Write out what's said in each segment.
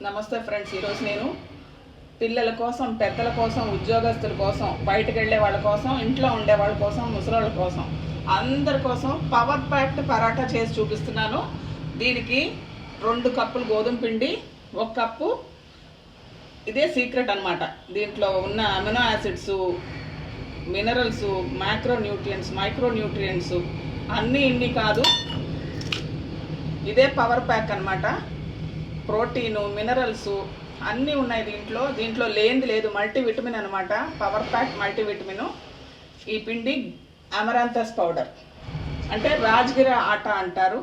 నమస్తే ఫ్రెండ్స్. ఈరోజు నేను పిల్లల కోసం, పెద్దల కోసం, ఉద్యోగస్తుల కోసం, బయటకు వెళ్ళే వాళ్ళ కోసం, ఇంట్లో ఉండే వాళ్ళ కోసం, ముసలోళ్ళ కోసం, అందరి కోసం పవర్ ప్యాక్డ్ పరాటా చేసి చూపిస్తున్నాను. దీనికి 2 కప్పులు గోధుమ పిండి, 1 కప్పు, ఇదే సీక్రెట్ అన్నమాట. దీంట్లో ఉన్న amino acids, minerals, micro nutrients అన్నీ ఇన్ని కాదు, ఇదే పవర్ ప్యాక్ అన్నమాట. ప్రోటీను, మినరల్స్ అన్నీ ఉన్నాయి దీంట్లో లేనిది లేదు. మల్టీవిటమిన్ అనమాట, పవర్ ప్యాక్ మల్టీవిటమిన్. ఈ పిండి అమరాంతస్ పౌడర్ అంటే రాజగిర ఆట అంటారు,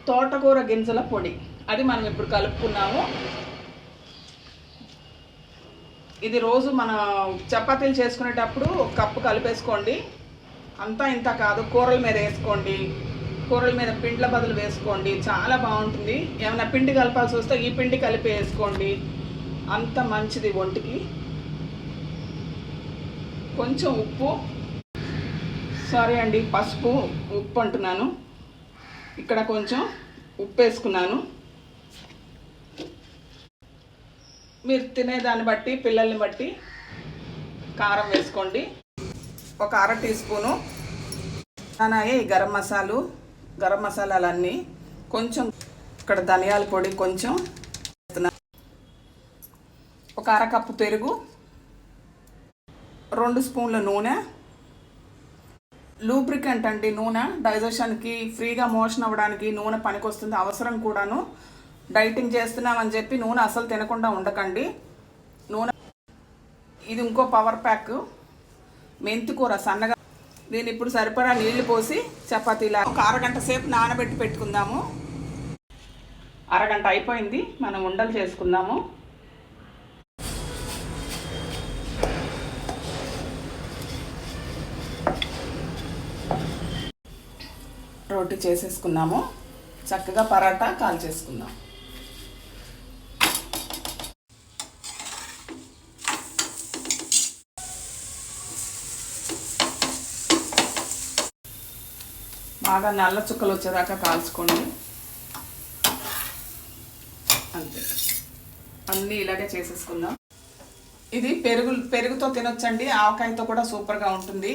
తోటకూర గింజల పొడి, అది మనం ఇప్పుడు కలుపుకున్నాము. ఇది రోజు మన చపాతీలు చేసుకునేటప్పుడు 1 కప్పు కలిపేసుకోండి. అంతా ఇంత కాదు, కూరల మీద వేసుకోండి, కూరల మీద పిండ్ల బదులు వేసుకోండి, చాలా బాగుంటుంది. ఏమైనా పిండి కలపాల్సి వస్తే ఈ పిండి కలిపి వేసుకోండి, అంత మంచిది ఒంటికి. కొంచెం ఉప్పు, సారీ అండి, ఉప్పు అంటున్నాను, ఇక్కడ కొంచెం ఉప్పు వేసుకున్నాను. మీరు తినేదాన్ని బట్టి, పిల్లల్ని బట్టి కారం వేసుకోండి. 1 అర టీ స్పూను గరం మసాలాలన్నీ, కొంచెం ఇక్కడ ధనియాల పొడి కొంచెం, 1 అర కప్పు పెరుగు, 2 స్పూన్ల నూనె. లూబ్రికెంట్ అండి నూనె, డైజెషన్కి, ఫ్రీగా మోషన్ అవ్వడానికి నూనె పనికొస్తుంది, అవసరం కూడాను. డైటింగ్ చేస్తున్నామని చెప్పి నూనె అసలు తినకుండా ఉండకండి. నూనె. ఇది ఇంకో పవర్ ప్యాక్, మెంతి కూర సన్నగా. దీన్ని ఇప్పుడు సరిపడా నీళ్లు పోసి చపాతీలా 1 అరగంట సేపు నానబెట్టి పెట్టుకుందాము. అరగంట అయిపోయింది, మనం ఉండలు చేసుకుందాము. రోటీ చేసేసుకున్నాము, చక్కగా పరాటా కాల్ చేసుకుందాం. బాగా నల్ల చుక్కలు వచ్చేదాకా కాల్చుకోండి, అంతే. అన్నీ ఇలాగే చేసేసుకుందాం. ఇది పెరుగుతో తినొచ్చండి, ఆవకాయతో కూడా సూపర్గా ఉంటుంది.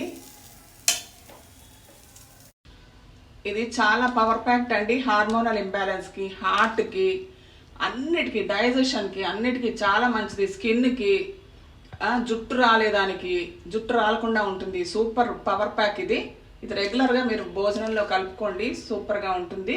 ఇది చాలా పవర్ ప్యాక్డ్ అండి. హార్మోనల్ ఇంబ్యాలెన్స్కి, హార్ట్కి, అన్నిటికీ, డైజెషన్కి, అన్నిటికీ చాలా మంచిది. స్కిన్కి, జుట్టు రాలేదానికి, జుట్టు రాలకుండా ఉంటుంది. సూపర్ పవర్ ప్యాక్ ఇది. ఇది రెగ్యులర్గా మీరు భోజనంలో కలుపుకోండి, సూపర్గా ఉంటుంది.